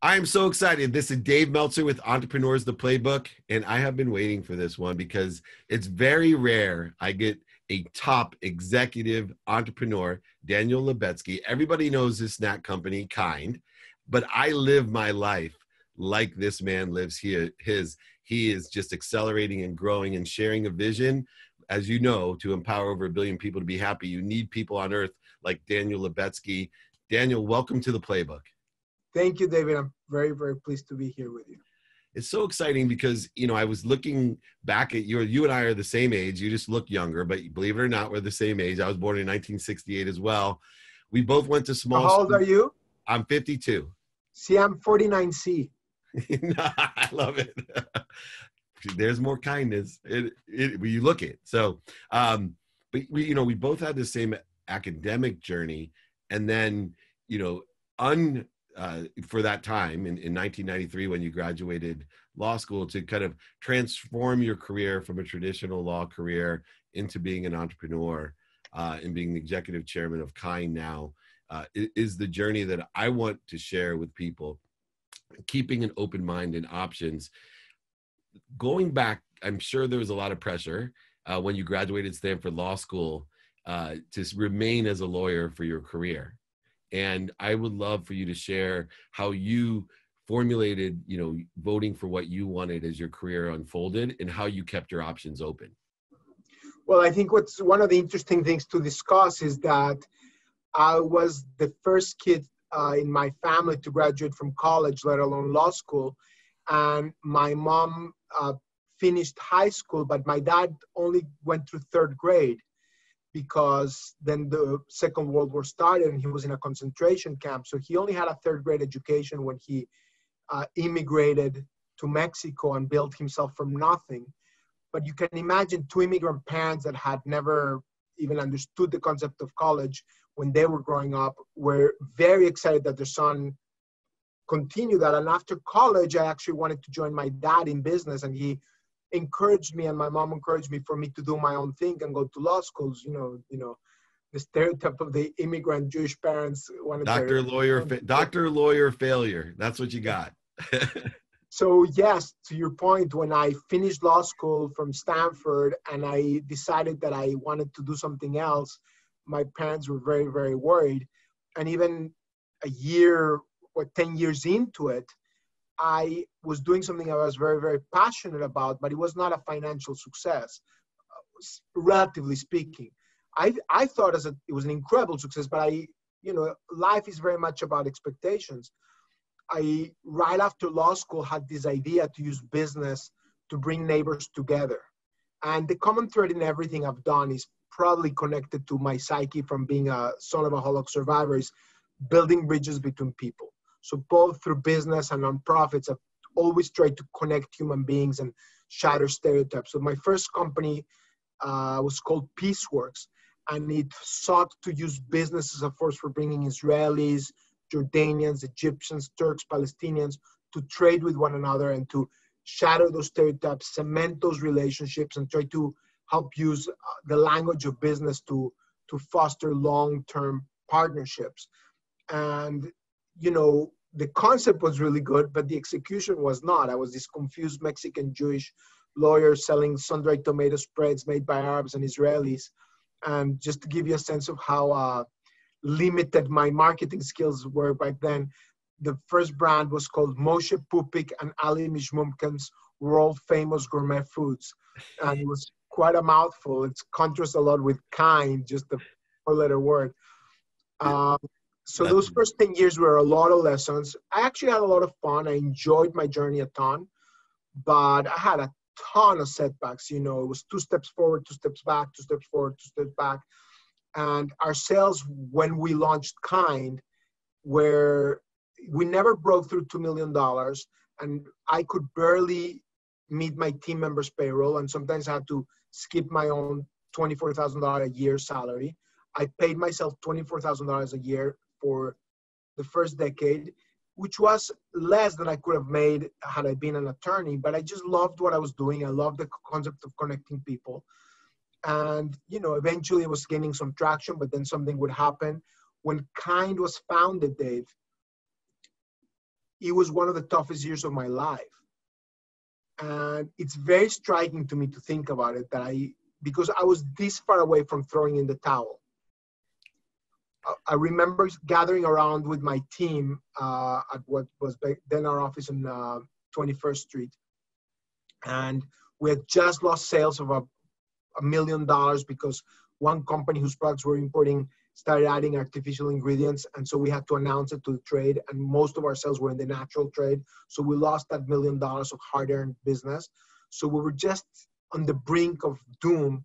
I am so excited. This is Dave Meltzer with Entrepreneurs, the Playbook, and I have been waiting for this one because it's very rare I get a top executive entrepreneur, Daniel Lubetzky. Everybody knows this snack company, Kind, but I live my life like this man lives here. He is just accelerating and growing and sharing a vision. As you know, to empower over 1 billion people to be happy, you need people on earth like Daniel Lubetzky. Daniel, welcome to the Playbook. Thank you, David. I'm very, very pleased to be here with you. It's so exciting because, I was looking back at you and I are the same age. You just look younger, but believe it or not, we're the same age. I was born in 1968 as well. We both went to small How old are you? I'm 52. See, I'm 49C. I love it. There's more kindness. You look it. So, but we both had the same academic journey, and then, for that time in 1993 when you graduated law school to kind of transform your career from a traditional law career into being an entrepreneur and being the executive chairman of Kind now is the journey that I want to share with people. Keeping an open mind and options. Going back, I'm sure there was a lot of pressure when you graduated Stanford Law School to remain as a lawyer for your career. And I would love for you to share how you formulated, voting for what you wanted as your career unfolded and how you kept your options open. Well, I think what's one of the interesting things to discuss is that I was the first kid in my family to graduate from college, let alone law school. And my mom finished high school, but my dad only went through third grade, because then the Second World War started and he was in a concentration camp. So he only had a third grade education when he immigrated to Mexico and built himself from nothing. But you can imagine two immigrant parents that had never even understood the concept of college when they were growing up were very excited that their son continued that. And after college, I actually wanted to join my dad in business, and he encouraged me, and my mom encouraged me for me to do my own thing and go to law schools. The stereotype of the immigrant Jewish parents wanted Doctor, lawyer, failure. That's what you got. So yes, to your point, when I finished law school from Stanford and I decided that I wanted to do something else, my parents were very, very worried. And even a year or 10 years into it, I was doing something I was very, very passionate about, but it was not a financial success, relatively speaking. I thought it was an incredible success, but life is very much about expectations. Right after law school, had this idea to use business to bring neighbors together. And the common thread in everything I've done is probably connected to my psyche from being a son of a Holocaust survivor, is building bridges between people. So both through business and nonprofits, I've always tried to connect human beings and shatter stereotypes. So my first company was called Peaceworks, and it sought to use business as a force for bringing Israelis, Jordanians, Egyptians, Turks, Palestinians to trade with one another and to shatter those stereotypes, cement those relationships, and try to help use the language of business to foster long-term partnerships. And the concept was really good, but the execution was not. I was this confused Mexican Jewish lawyer selling sun-dried tomato spreads made by Arabs and Israelis. And just to give you a sense of how limited my marketing skills were back then, the first brand was called Moshe Pupik and Ali Mishmumkin's world famous gourmet foods. And it was quite a mouthful. It contrasts a lot with Kind, just the four-letter word. So those first 10 years were a lot of lessons. I actually had a lot of fun. I enjoyed my journey a ton, but I had a ton of setbacks. It was 2 steps forward, 2 steps back, 2 steps forward, 2 steps back. And our sales when we launched Kind we never broke through $2 million, and I could barely meet my team members' payroll. And sometimes I had to skip my own $24,000 a year salary. I paid myself $24,000 a year for the first decade, which was less than I could have made had I been an attorney. But I just loved what I was doing. I loved the concept of connecting people. And, eventually it was gaining some traction, but then something would happen. When Kind was founded, Dave, it was one of the toughest years of my life. And it's very striking to me to think about it, because I was this far away from throwing in the towel. I remember gathering around with my team at what was then our office on 21st Street. And we had just lost sales of $1 million because one company whose products we're importing started adding artificial ingredients. And so we had to announce it to the trade. And most of our sales were in the natural trade. So we lost that $1 million of hard-earned business. So we were just on the brink of doom.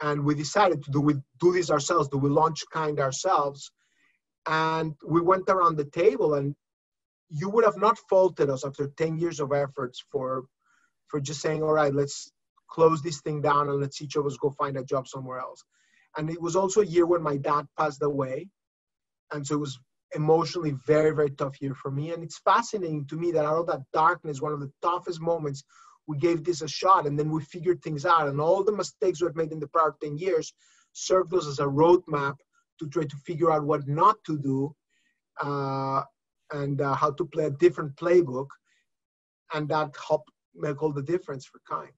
And we decided to do this ourselves. Do we launch Kind ourselves? And we went around the table, and you would have not faulted us after 10 years of efforts for just saying, all right, let's close this thing down and let's each of us go find a job somewhere else. And it was also a year when my dad passed away. And so it was emotionally very, very tough year for me. And it's fascinating to me that out of that darkness, one of the toughest moments, we gave this a shot, and then we figured things out. And all the mistakes we had made in the prior 10 years served us as a roadmap to try to figure out what not to do and how to play a different playbook. And that helped make all the difference for Kind.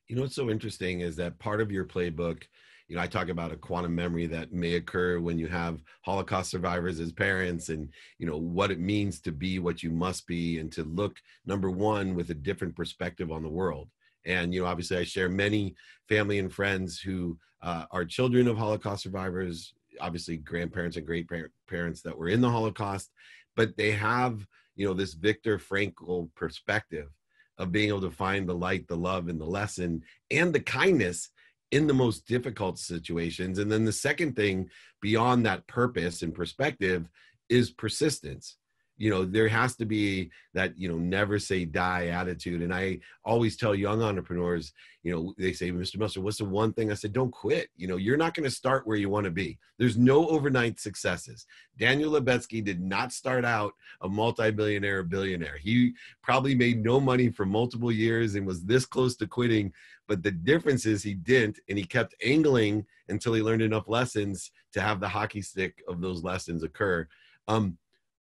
You know, what's so interesting is that part of your playbook, you know, I talk about a quantum memory that may occur when you have Holocaust survivors as parents, and, you know, what it means to be what you must be, and to look, number one, with a different perspective on the world. And, you know, obviously I share many family and friends who are children of Holocaust survivors, obviously grandparents and great parents that were in the Holocaust, but they have, you know, this Viktor Frankl perspective of being able to find the light, the love, and the lesson, and the kindness in the most difficult situations. And then the second thing beyond that purpose and perspective is persistence. You know, there has to be that, you know, never say die attitude. And I always tell young entrepreneurs, you know, they say, Mr. Meltzer, what's the one thing? I said, don't quit. You know, you're not going to start where you want to be. There's no overnight successes. Daniel Lubetzky did not start out a multi-billionaire or billionaire. He probably made no money for multiple years and was this close to quitting. But the difference is he didn't, and he kept angling until he learned enough lessons to have the hockey stick of those lessons occur.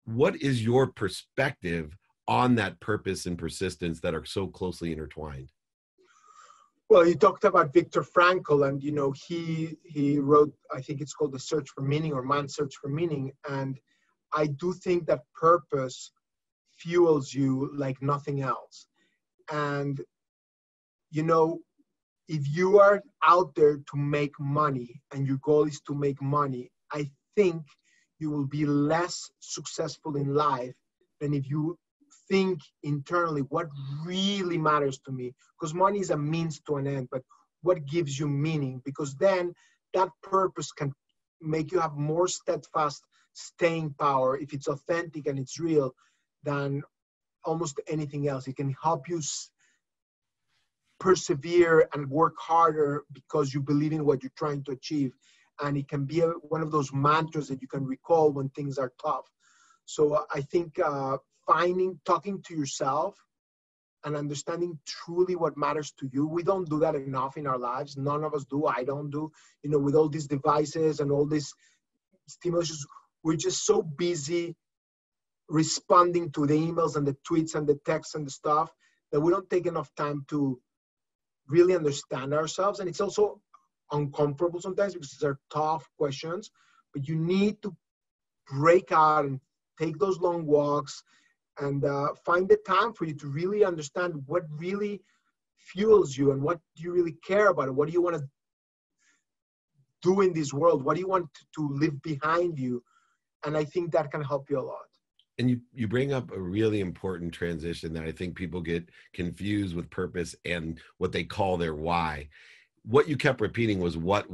What is your perspective on that purpose and persistence that are so closely intertwined? Well, you talked about Viktor Frankl, and, you know, he wrote, I think it's called The Search for Meaning, or Man's Search for Meaning. And I do think that purpose fuels you like nothing else. And, you know, if you are out there to make money and your goal is to make money, I think you will be less successful in life than if you think internally what really matters to me. Because money is a means to an end, but what gives you meaning? Because then that purpose can make you have more steadfast staying power if it's authentic and it's real than almost anything else. It can help you persevere and work harder because you believe in what you're trying to achieve. And it can be one of those mantras that you can recall when things are tough. So I think talking to yourself and understanding truly what matters to you. We don't do that enough in our lives. None of us do. I don't do. You know, with all these devices and all these stimulations, we're just so busy responding to the emails and the tweets and the texts and the stuff that we don't take enough time to really understand ourselves. And it's also uncomfortable sometimes because these are tough questions, but you need to break out and take those long walks and find the time for you to really understand what really fuels you and what you really care about. What do you want to do in this world? What do you want to leave behind you? And I think that can help you a lot. And you bring up a really important transition that I think people get confused with purpose and what they call their why. What you kept repeating was what.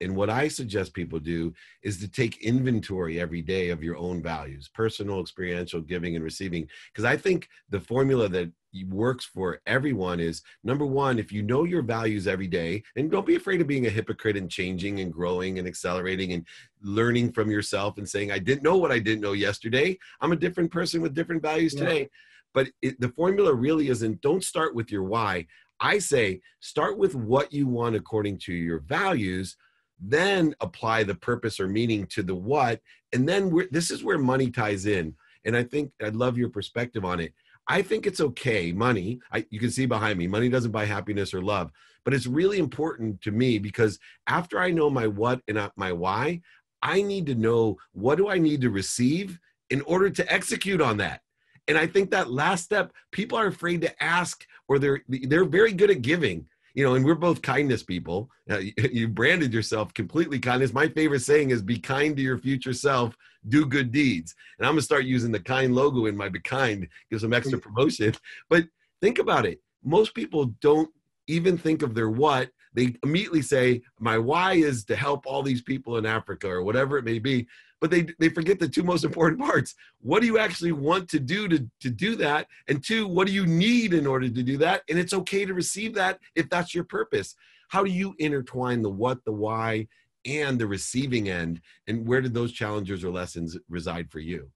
And what I suggest people do is to take inventory every day of your own values, personal, experiential, giving, and receiving. Because I think the formula that works for everyone is, number one, if you know your values every day, and don't be afraid of being a hypocrite and changing and growing and accelerating and learning from yourself and saying, I didn't know what I didn't know yesterday. I'm a different person with different values today. But the formula really isn't, don't start with your why. I say, start with what you want according to your values, then apply the purpose or meaning to the what. And then this is where money ties in. And I think I love your perspective on it. I think it's okay. Money, you can see behind me, money doesn't buy happiness or love, but it's really important to me because after I know my what and my why, I need to know what do I need to receive in order to execute on that. And I think that last step, people are afraid to ask, or they're very good at giving. You know, and we're both kindness people. You branded yourself completely kindness. My favorite saying is be kind to your future self, do good deeds. And I'm going to start using the kind logo in my Be Kind, give some extra promotion. But think about it. Most people don't even think of their what. They immediately say, my why is to help all these people in Africa or whatever it may be. But they forget the two most important parts. What do you actually want to do to do that? And two, what do you need in order to do that? And it's okay to receive that if that's your purpose. How do you intertwine the what, the why, and the receiving end? And where did those challenges or lessons reside for you?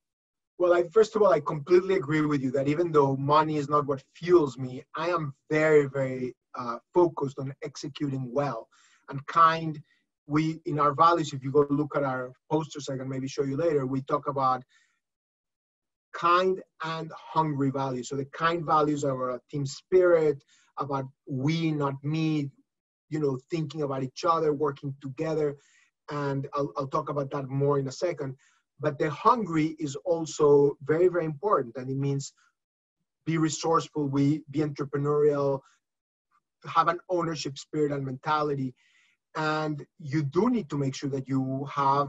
Well, first of all, I completely agree with you that even though money is not what fuels me, I am very, very focused on executing well and kind. We, in our values, if you go look at our posters, I can maybe show you later, we talk about kind and hungry values. So the kind values are a team spirit, about we, not me, you know, thinking about each other, working together. And I'll talk about that more in a second. But the hungry is also very, very important. And it means be resourceful, be entrepreneurial, have an ownership spirit and mentality. And you do need to make sure that you have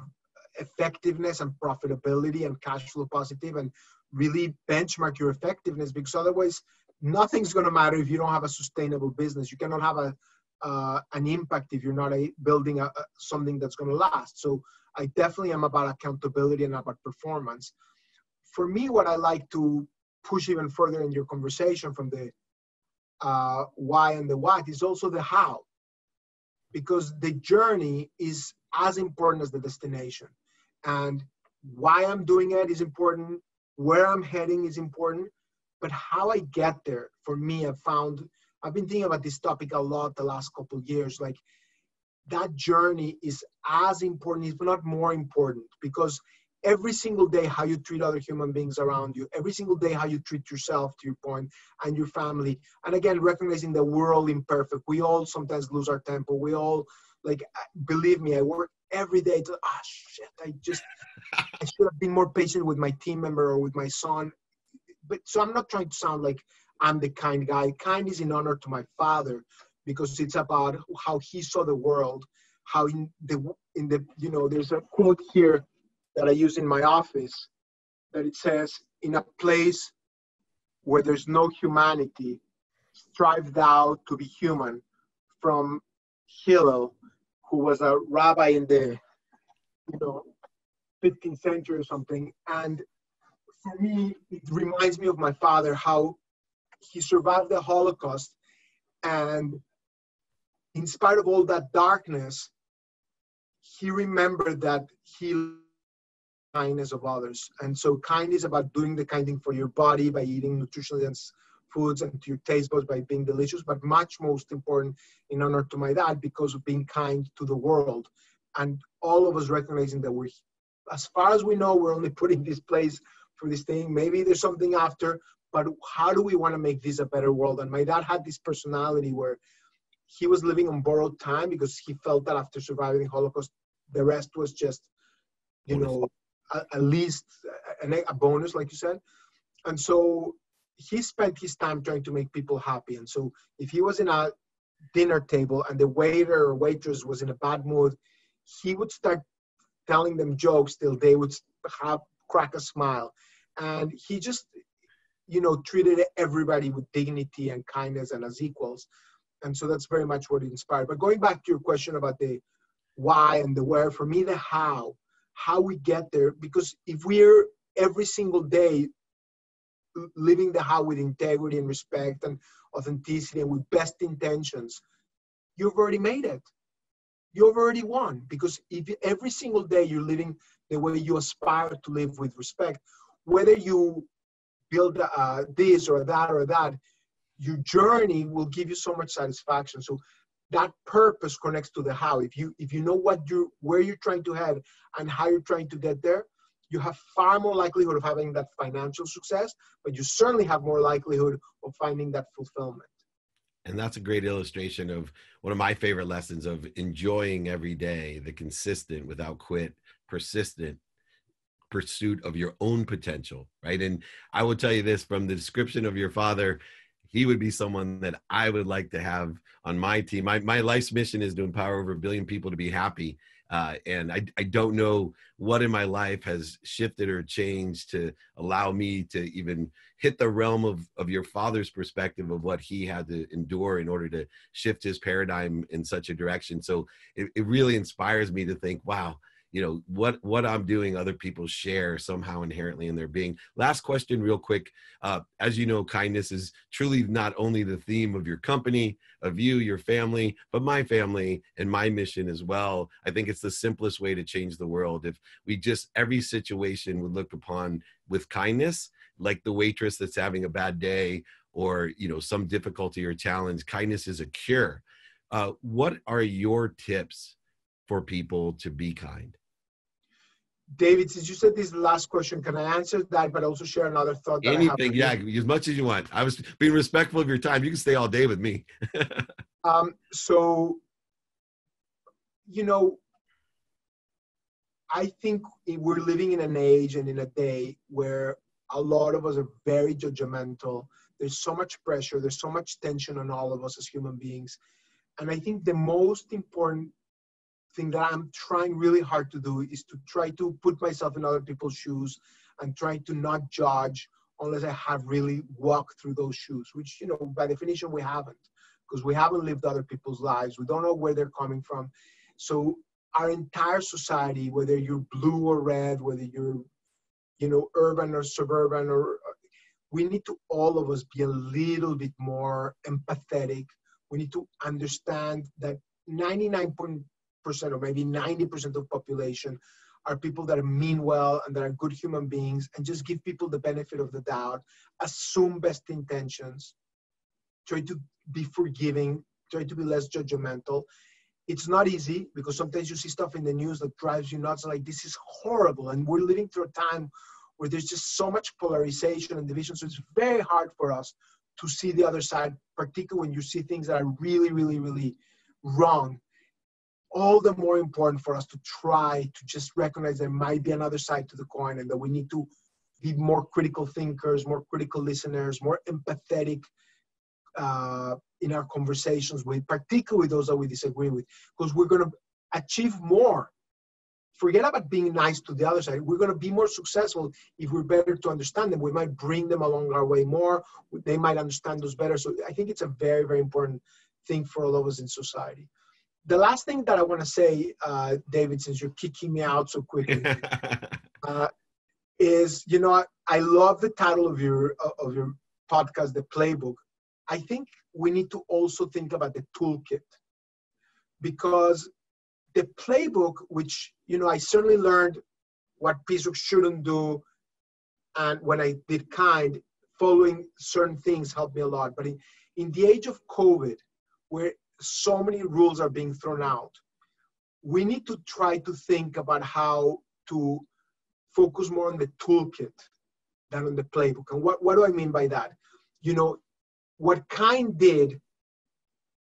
effectiveness and profitability and cash flow positive and really benchmark your effectiveness, because otherwise nothing's going to matter if you don't have a sustainable business. You cannot have an impact if you're not building something that's going to last. So I definitely am about accountability and about performance. For me, what I like to push even further in your conversation from the why and the what is also the how. Because the journey is as important as the destination. And why I'm doing it is important, where I'm heading is important, but how I get there, for me, I've been thinking about this topic a lot the last couple of years. Like, that journey is as important, if not more important, because every single day how you treat other human beings around you, every single day how you treat yourself, to your point, and your family. And again, recognizing that we're all imperfect. We all sometimes lose our temper. We all, like, believe me, I work every day to, I should have been more patient with my team member or with my son. But so I'm not trying to sound like I'm the kind guy. Kind is in honor to my father, because it's about how he saw the world, how there's a quote here that I use in my office, that it says, in a place where there's no humanity, strive thou to be human, from Hillel, who was a rabbi in the 15th century or something. And for me, it reminds me of my father, how he survived the Holocaust, and in spite of all that darkness, he remembered that he kindness of others. And so kind is about doing the kind thing for your body by eating nutritionally dense foods, and to your taste buds by being delicious, but much most important, in honor to my dad, because of being kind to the world. And all of us recognizing that we're, as far as we know, we're only putting this place for this thing. Maybe there's something after, but how do we want to make this a better world? And my dad had this personality where he was living on borrowed time, because he felt that after surviving the Holocaust, the rest was just, at least a bonus, like you said. And so he spent his time trying to make people happy. And so if he was in a dinner table and the waiter or waitress was in a bad mood, he would start telling them jokes till they would crack a smile. And he just, treated everybody with dignity and kindness and as equals. And so that's very much what it inspired. But going back to your question about the why and the where, for me, the how we get there, because if we're every single day living the how with integrity and respect and authenticity and with best intentions, you've already made it. You've already won, because if every single day you're living the way you aspire to live with respect, whether you build this or that, your journey will give you so much satisfaction. So that purpose connects to the how. If you know where you're trying to head and how you're trying to get there, you have far more likelihood of having that financial success, but you certainly have more likelihood of finding that fulfillment. And that's a great illustration of one of my favorite lessons of enjoying every day, the consistent, without quit, persistent pursuit of your own potential, right? And I will tell you this, from the description of your father, he would be someone that I would like to have on my team. My life's mission is to empower over 1 billion people to be happy. And I don't know what in my life has shifted or changed to allow me to even hit the realm of your father's perspective of what he had to endure in order to shift his paradigm in such a direction. So it really inspires me to think, wow, you know, what I'm doing, other people share somehow inherently in their being. Last question real quick. As you know, kindness is truly not only the theme of your company, of you, your family, but my family and my mission as well. I think it's the simplest way to change the world. If we just, every situation would look upon with kindness, like the waitress that's having a bad day or, you know, some difficulty or challenge, kindness is a cure. What are your tips for people to be kind? David, since you said this last question, can I answer that, but also share another thought that Anything, I have? yeah, as much as you want. I was being respectful of your time. You can stay all day with me. So, you know, I think we're living in an age and in a day where a lot of us are very judgmental. There's so much pressure. There's so much tension on all of us as human beings. And I think the most important thing that I'm trying really hard to do is to try to put myself in other people's shoes and try to not judge unless I have really walked through those shoes, which, you know, by definition, we haven't, because we haven't lived other people's lives. We don't know where they're coming from. So our entire society, whether you're blue or red, whether you're, you know, urban or suburban, or we need to, all of us, be a little bit more empathetic. We need to understand that 99% or maybe 90% of the population are people that mean well and that are good human beings, and just give people the benefit of the doubt, assume best intentions, try to be forgiving, try to be less judgmental. It's not easy, because sometimes you see stuff in the news that drives you nuts, like, this is horrible. And we're living through a time where there's just so much polarization and division. So it's very hard for us to see the other side, particularly when you see things that are really, really, really wrong. All the more important for us to try to just recognize there might be another side to the coin, and that we need to be more critical thinkers, more critical listeners, more empathetic in our conversations with, particularly those that we disagree with, because we're going to achieve more. Forget about being nice to the other side. We're going to be more successful if we're better to understand them. We might bring them along our way more. They might understand us better. So I think it's a very, very important thing for all of us in society. The last thing that I want to say, David, since you're kicking me out so quickly, is, you know, I love the title of your podcast, The Playbook. I think we need to also think about the toolkit, because the playbook, which, you know, I certainly learned what people shouldn't do, and when I did kind, following certain things helped me a lot. But in the age of COVID, where so many rules are being thrown out, we need to try to think about how to focus more on the toolkit than on the playbook. And what do I mean by that? You know, what kind did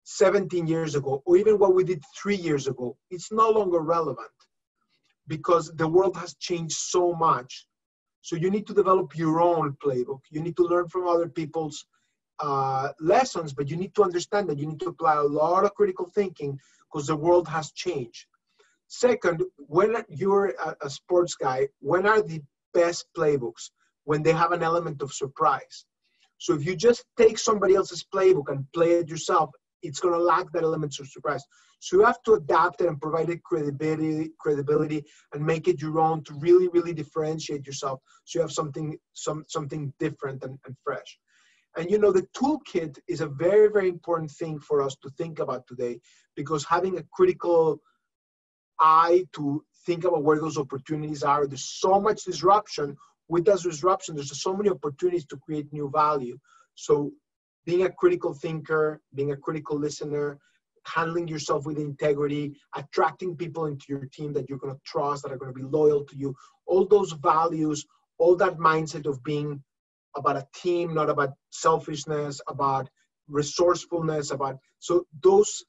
17 years ago, or even what we did 3 years ago, it's no longer relevant, because the world has changed so much. So you need to develop your own playbook. You need to learn from other people's lessons, but you need to understand that you need to apply a lot of critical thinking, because the world has changed. Second, when you're a sports guy, when are the best playbooks? When they have an element of surprise. So if you just take somebody else's playbook and play it yourself, it's going to lack that element of surprise. So you have to adapt it and provide it credibility and make it your own to really, really differentiate yourself. So you have something different and fresh. And, you know, the toolkit is a very, very important thing for us to think about today, because having a critical eye to think about where those opportunities are, there's so much disruption. With that disruption, there's so many opportunities to create new value. So being a critical thinker, being a critical listener, handling yourself with integrity, attracting people into your team that you're going to trust, that are going to be loyal to you, all those values, all that mindset of being about a team, not about selfishness, about resourcefulness, so those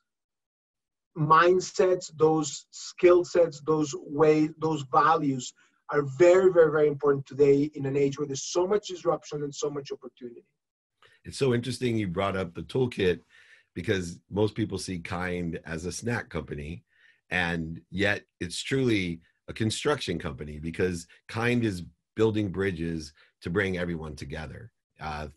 mindsets, those skill sets, those ways, those values are very, very, very important today in an age where there's so much disruption and so much opportunity. It's so interesting you brought up the toolkit, because most people see Kind as a snack company, and yet it's truly a construction company, because Kind is building bridges to bring everyone together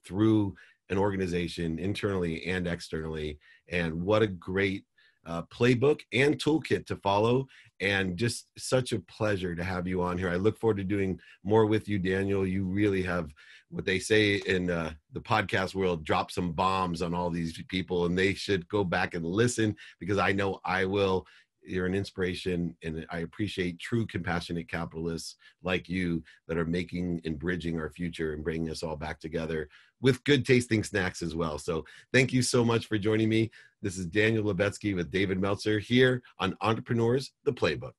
through an organization internally and externally. And what a great playbook and toolkit to follow, and just such a pleasure to have you on here. I look forward to doing more with you, Daniel. You really have, what they say in the podcast world, drop some bombs on all these people, and they should go back and listen, because I know I will. You're an inspiration, and I appreciate true compassionate capitalists like you that are making and bridging our future and bringing us all back together with good tasting snacks as well. So thank you so much for joining me. This is Daniel Lubetzky with David Meltzer here on Entrepreneurs, the Playbook.